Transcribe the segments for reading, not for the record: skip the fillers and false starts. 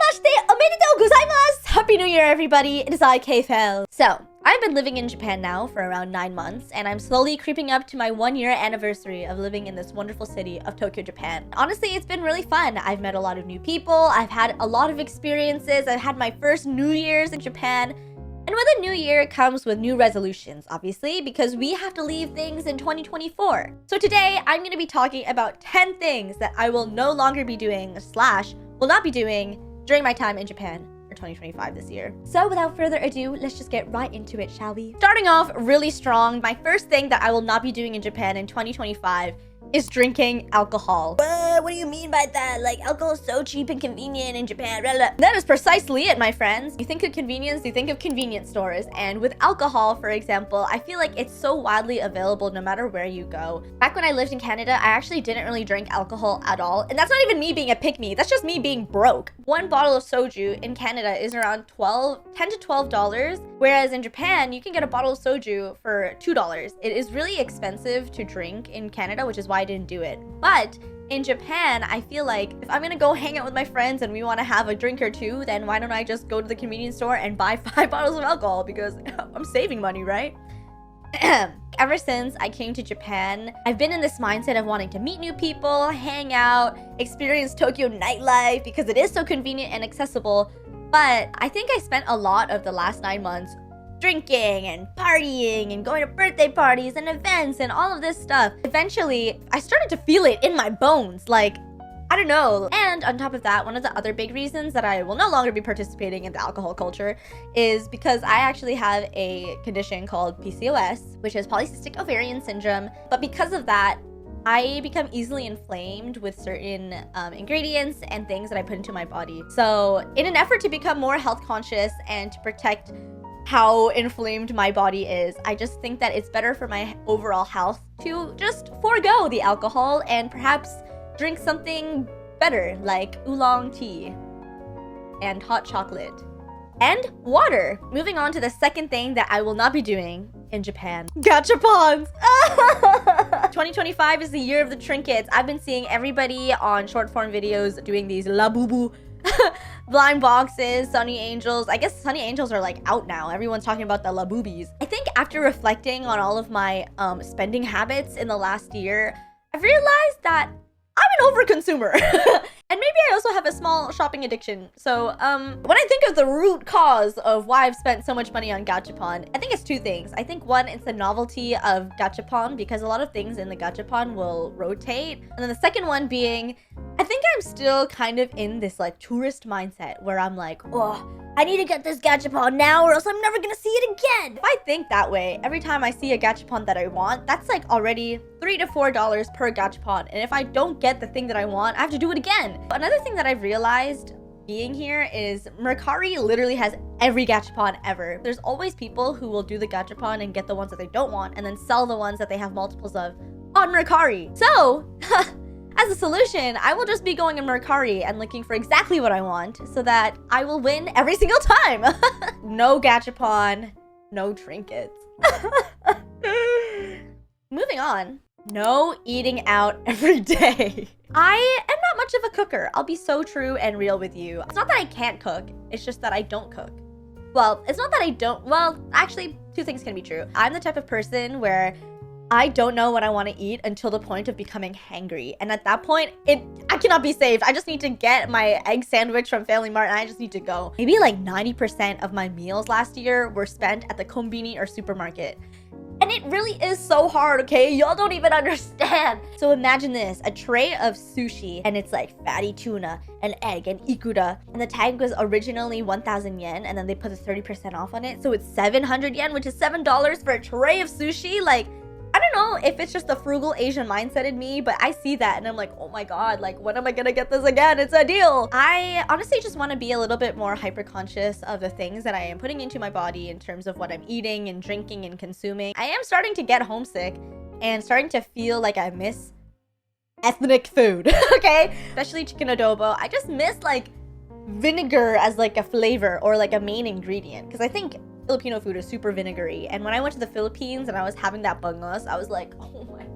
Omedetou gozaimasu! Happy New Year, everybody! It is I, kfel. So, I've been living in Japan now for around 9 months, and I'm slowly creeping up to my 1-year anniversary of living in this wonderful city of Tokyo, Japan. Honestly, it's been really fun. I've met a lot of new people, I've had a lot of experiences, I've had my first New Year's in Japan. And with a new year comes with new resolutions, obviously, because we have to leave things in 2024. So today, I'm going to be talking about 10 things that I will no longer be doing, / will not be doing during my time in Japan for 2025 this year. So without further ado, let's just get right into it, shall we? Starting off really strong, my first thing that I will not be doing in Japan in 2025 is drinking alcohol. What do you mean by that? Like, alcohol is so cheap and convenient in Japan. Blah, blah. That is precisely it, my friends. You think of convenience, you think of convenience stores. And with alcohol, for example, I feel like it's so widely available no matter where you go. Back when I lived in Canada, I actually didn't really drink alcohol at all. And that's not even me being a pick-me. That's just me being broke. One bottle of soju in Canada is around $10 to $12. Whereas in Japan, you can get a bottle of soju for $2. It is really expensive to drink in Canada, which is why I didn't do it. But in Japan, I feel like if I'm gonna go hang out with my friends and we want to have a drink or two, then why don't I just go to the convenience store and buy 5 bottles of alcohol, because I'm saving money, right? Ever since I came to Japan, I've been in this mindset of wanting to meet new people, hang out, experience Tokyo nightlife because it is so convenient and accessible. But I think I spent a lot of the last 9 months drinking and partying and going to birthday parties and events and all of this stuff. Eventually, I started to feel it in my bones, like, I don't know. And on top of that, one of the other big reasons that I will no longer be participating in the alcohol culture is because I actually have a condition called PCOS, which is polycystic ovarian syndrome. But because of that, I become easily inflamed with certain ingredients and things that I put into my body. So in an effort to become more health conscious and to protect how inflamed my body is, I just think that it's better for my overall health to just forego the alcohol and perhaps drink something better like oolong tea and hot chocolate and water. Moving on to the second thing that I will not be doing in Japan. Gachapons! 2025 is the year of the trinkets. I've been seeing everybody on short form videos doing these labubu blind boxes, Sunny Angels. I guess Sunny Angels are like out now. Everyone's talking about the labubis. I think after reflecting on all of my spending habits in the last year, I've realized that I'm an overconsumer. And maybe I also have a small shopping addiction. So when I think of the root cause of why I've spent so much money on gachapon, I think it's 2 things. I think one, it's the novelty of gachapon because a lot of things in the gachapon will rotate. And then the second one being, I think I'm still kind of in this like tourist mindset where I'm like, oh, I need to get this gachapon now or else I'm never gonna see it again. If I think that way, every time I see a gachapon that I want, that's like already $3 to $4 per gachapon. And if I don't get the thing that I want, I have to do it again. Another thing that I've realized being here is Mercari literally has every gachapon ever. There's always people who will do the gachapon and get the ones that they don't want and then sell the ones that they have multiples of on Mercari. So, as a solution, I will just be going in Mercari and looking for exactly what I want so that I will win every single time. No gachapon, no trinkets. Moving on. No eating out every day. I am not much of a cooker. I'll be so true and real with you. It's not that I can't cook. It's just that I don't cook. Well, it's not that I don't. Well, actually, 2 things can be true. I'm the type of person where I don't know what I want to eat until the point of becoming hangry. And at that point, I cannot be saved. I just need to get my egg sandwich from Family Mart and I just need to go. Maybe like 90% of my meals last year were spent at the kombini or supermarket. And it really is so hard, okay? Y'all don't even understand. So imagine this, a tray of sushi, and it's like fatty tuna, an egg, and ikura. And the tag was originally 1,000 yen, and then they put the 30% off on it. So it's 700 yen, which is $7 for a tray of sushi. Like, I don't know if it's just the frugal Asian mindset in me, but I see that and I'm like, oh my god, like when am I gonna get this again? It's a deal. I honestly just want to be a little bit more hyper conscious of the things that I am putting into my body in terms of what I'm eating and drinking and consuming. I am starting to get homesick and starting to feel like I miss ethnic food, okay? Especially chicken adobo. I just miss like vinegar as like a flavor or like a main ingredient because I think Filipino food is super vinegary. And when I went to the Philippines and I was having that bangos, I was like, oh my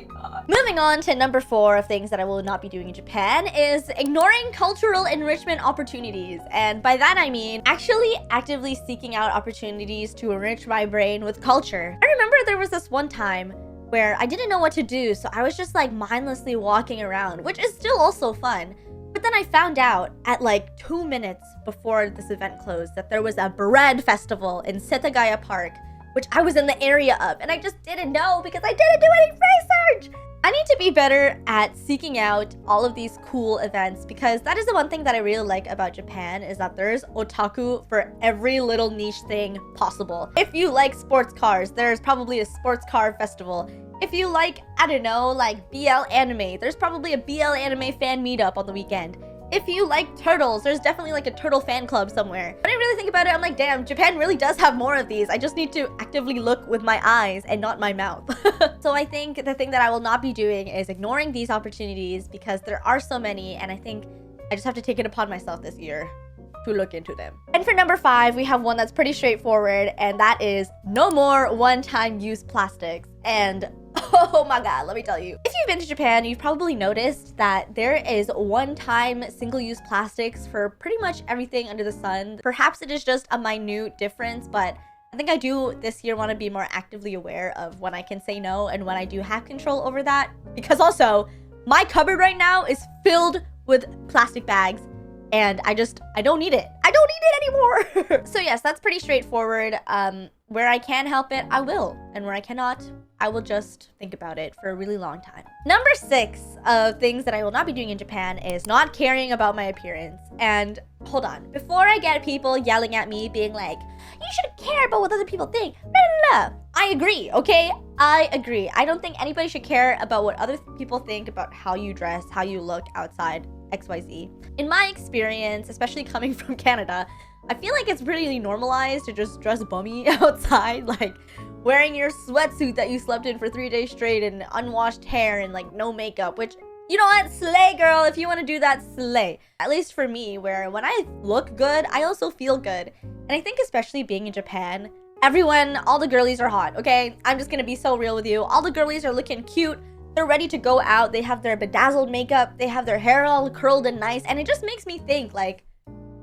my god. Moving on to number 4 of things that I will not be doing in Japan is ignoring cultural enrichment opportunities. And by that I mean actually actively seeking out opportunities to enrich my brain with culture. I remember there was this one time where I didn't know what to do, so I was just like mindlessly walking around, which is still also fun. But then I found out at like 2 minutes before this event closed that there was a bread festival in Setagaya Park, which I was in the area of, and I just didn't know because I didn't do any research. I need to be better at seeking out all of these cool events, because that is the one thing that I really like about Japan, is that there's otaku for every little niche thing possible. If you like sports cars, there's probably a sports car festival. If you like, I don't know, like BL anime, there's probably a BL anime fan meetup on the weekend. If you like turtles, there's definitely like a turtle fan club somewhere. When I really think about it, I'm like, damn, Japan really does have more of these. I just need to actively look with my eyes and not my mouth. So I think the thing that I will not be doing is ignoring these opportunities, because there are so many, and I think I just have to take it upon myself this year to look into them. And for number 5, we have one that's pretty straightforward, and that is no more one-time use plastics. And oh my god, let me tell you. If you've been to Japan, you've probably noticed that there is one-time single-use plastics for pretty much everything under the sun. Perhaps it is just a minute difference, but I think I do this year want to be more actively aware of when I can say no and when I do have control over that. Because also, my cupboard right now is filled with plastic bags, and I don't need it. I don't need it anymore. So yes, that's pretty straightforward. Where I can help it, I will. And where I cannot, I will just think about it for a really long time. Number 6 of things that I will not be doing in Japan is not caring about my appearance. And hold on, before I get people yelling at me being like, you shouldn't care about what other people think, blah, blah, blah. I agree, okay? I agree. I don't think anybody should care about what other people think about how you dress, how you look outside, XYZ. In my experience, especially coming from Canada, I feel like it's pretty normalized to just dress bummy outside, like wearing your sweatsuit that you slept in for 3 days straight and unwashed hair and like no makeup, which, you know what, slay girl, if you want to do that, slay. At least for me, where when I look good, I also feel good. And I think especially being in Japan, everyone, all the girlies are hot, okay? I'm just gonna be so real with you. All the girlies are looking cute. They're ready to go out. They have their bedazzled makeup. They have their hair all curled and nice. And it just makes me think like,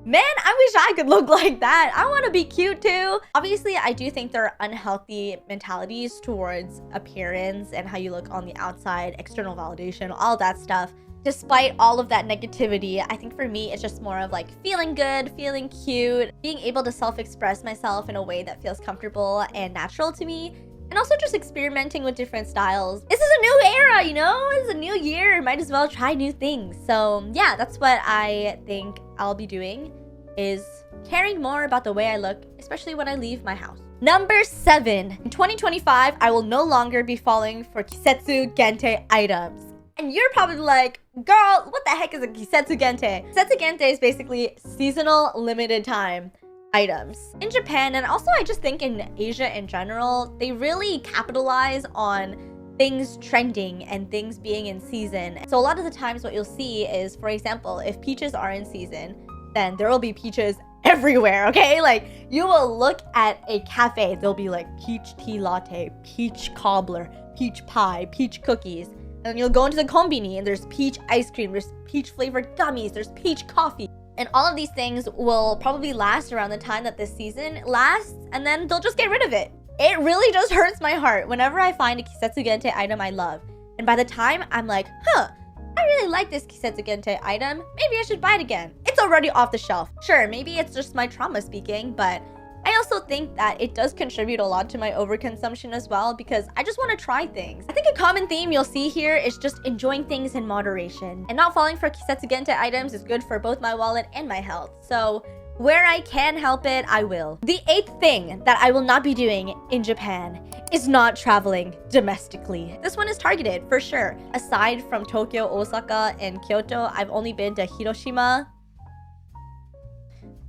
man, I wish I could look like that. I want to be cute too. Obviously, I do think there are unhealthy mentalities towards appearance and how you look on the outside, external validation, all that stuff. Despite all of that negativity, I think for me, it's just more of like feeling good, feeling cute, being able to self-express myself in a way that feels comfortable and natural to me. And also just experimenting with different styles. This is a new era, you know? It's a new year. Might as well try new things. So yeah, that's what I think I'll be doing, is caring more about the way I look, especially when I leave my house. Number 7. In 2025, I will no longer be falling for Kisetsu Gante items. And you're probably like, girl, what the heck is a Kisetsu Gante? Kisetsu Gante is basically seasonal limited time items. In Japan, and also I just think in Asia in general, they really capitalize on things trending and things being in season. So a lot of the times what you'll see is, for example, if peaches are in season, then there will be peaches everywhere, okay? Like, you will look at a cafe, there'll be like peach tea latte, peach cobbler, peach pie, peach cookies. And then you'll go into the konbini and there's peach ice cream, there's peach flavored gummies, there's peach coffee. And all of these things will probably last around the time that this season lasts, and then they'll just get rid of it. It really just hurts my heart whenever I find a Kisetsu Gante item I love. And by the time I'm like, I really like this Kisetsu Gante item, maybe I should buy it again. It's already off the shelf. Sure, maybe it's just my trauma speaking, but I also think that it does contribute a lot to my overconsumption as well, because I just want to try things. I think a common theme you'll see here is just enjoying things in moderation. And not falling for Kisetsu Gante items is good for both my wallet and my health. So where I can help it, I will. The 8th thing that I will not be doing in Japan is not traveling domestically. This one is targeted for sure. Aside from Tokyo, Osaka, and Kyoto, I've only been to Hiroshima,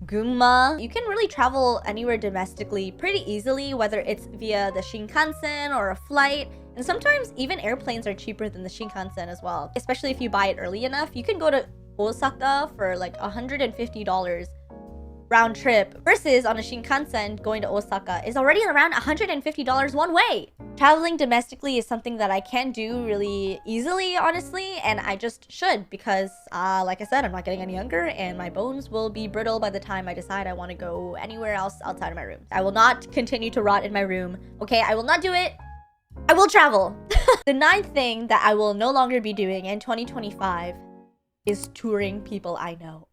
Gunma. You can really travel anywhere domestically pretty easily, whether it's via the Shinkansen or a flight. And sometimes even airplanes are cheaper than the Shinkansen as well. Especially if you buy it early enough. You can go to Osaka for like $150 round trip versus on a Shinkansen going to Osaka is already around $150 one way. Traveling domestically is something that I can do really easily, honestly, and I just should because, like I said, I'm not getting any younger and my bones will be brittle by the time I decide I want to go anywhere else outside of my room. I will not continue to rot in my room. Okay, I will not do it. I will travel. The ninth thing that I will no longer be doing in 2025 is touring people I know.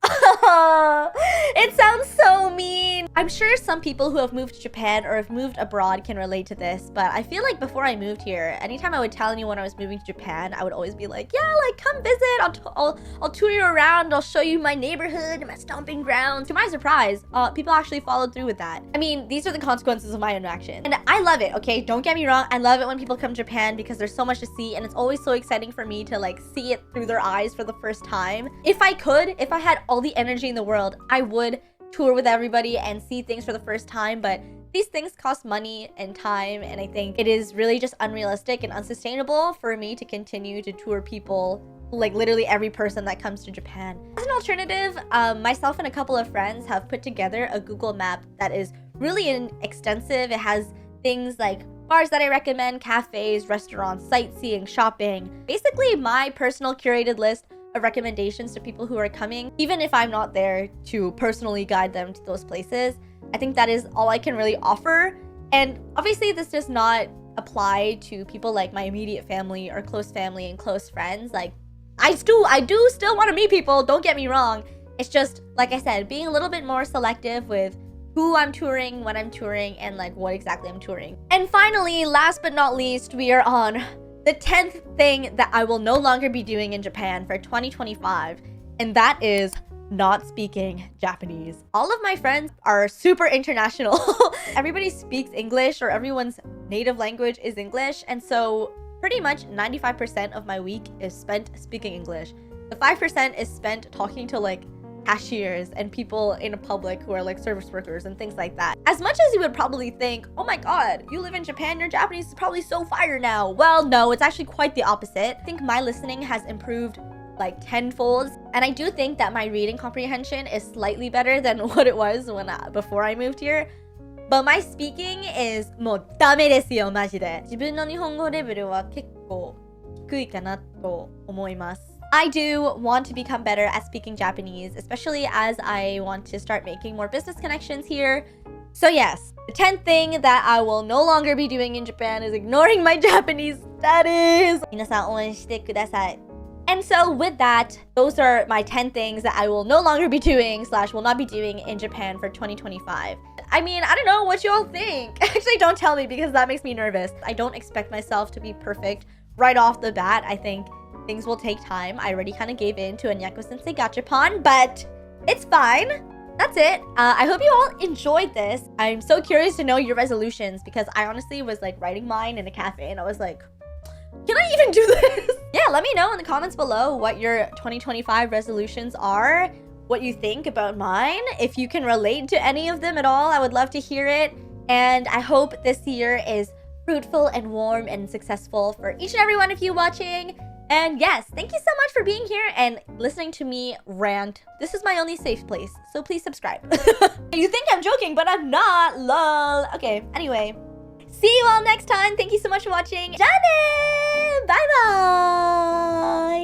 It sounds so mean. I'm sure some people who have moved to Japan or have moved abroad can relate to this, but I feel like before I moved here, anytime I would tell anyone I was moving to Japan, I would always be like, yeah, like come visit, I'll tour you around, I'll show you my neighborhood and my stomping grounds. To my surprise, people actually followed through with that. I mean, these are the consequences of my own action. And I love it, okay? Don't get me wrong, I love it when people come to Japan because there's so much to see and it's always so exciting for me to like see it through their eyes for the first time. If I had all the energy in the world, I would tour with everybody and see things for the first time, but these things cost money and time, and I think it is really just unrealistic and unsustainable for me to continue to tour people, like literally every person that comes to Japan. As an alternative, myself and a couple of friends have put together a Google map that is really extensive. It has things like bars that I recommend, cafes, restaurants, sightseeing, shopping. Basically, my personal curated list of recommendations to people who are coming, even if I'm not there to personally guide them to those places. I think that is all I can really offer. And obviously this does not apply to people like my immediate family or close family and close friends. Like I do still want to meet people, don't get me wrong. It's just, like I said, being a little bit more selective with who I'm touring, when I'm touring, and like what exactly I'm touring. And finally, last but not least, we are on the 10th thing that I will no longer be doing in Japan for 2025, and that is not speaking Japanese. All of my friends are super international. Everybody speaks English, or everyone's native language is English, and so pretty much 95% of my week is spent speaking English. The 5% is spent talking to like cashiers and people in public who are like service workers and things like that. As much as you would probably think, oh my god, you live in Japan, your Japanese is probably so fire now. Well, no, it's actually quite the opposite. I think my listening has improved like tenfold, and I do think that my reading comprehension is slightly better than what it was when before I moved here. But my speaking is もうダメですよ、マジで。自分の日本語レベルは結構低いかなと思います。I do want to become better at speaking Japanese, especially as I want to start making more business connections here. So yes, the 10th thing that I will no longer be doing in Japan is ignoring my Japanese studies. 皆さん応援してください。And so with that, those are my 10 things that I will no longer be doing / will not be doing in Japan for 2025. I mean, I don't know what you all think. Actually, don't tell me because that makes me nervous. I don't expect myself to be perfect right off the bat. I think things will take time. I already kind of gave in to a Nyako-sensei gachapon, but it's fine. That's it. I hope you all enjoyed this. I'm so curious to know your resolutions because I honestly was like writing mine in a cafe and I was like, can I even do this? Yeah, let me know in the comments below what your 2025 resolutions are, what you think about mine. If you can relate to any of them at all, I would love to hear it. And I hope this year is fruitful and warm and successful for each and every one of you watching. And yes, thank you so much for being here and listening to me rant. This is my only safe place, so please subscribe. You think I'm joking, but I'm not, lol. Okay, anyway, see you all next time. Thank you so much for watching. Bye bye.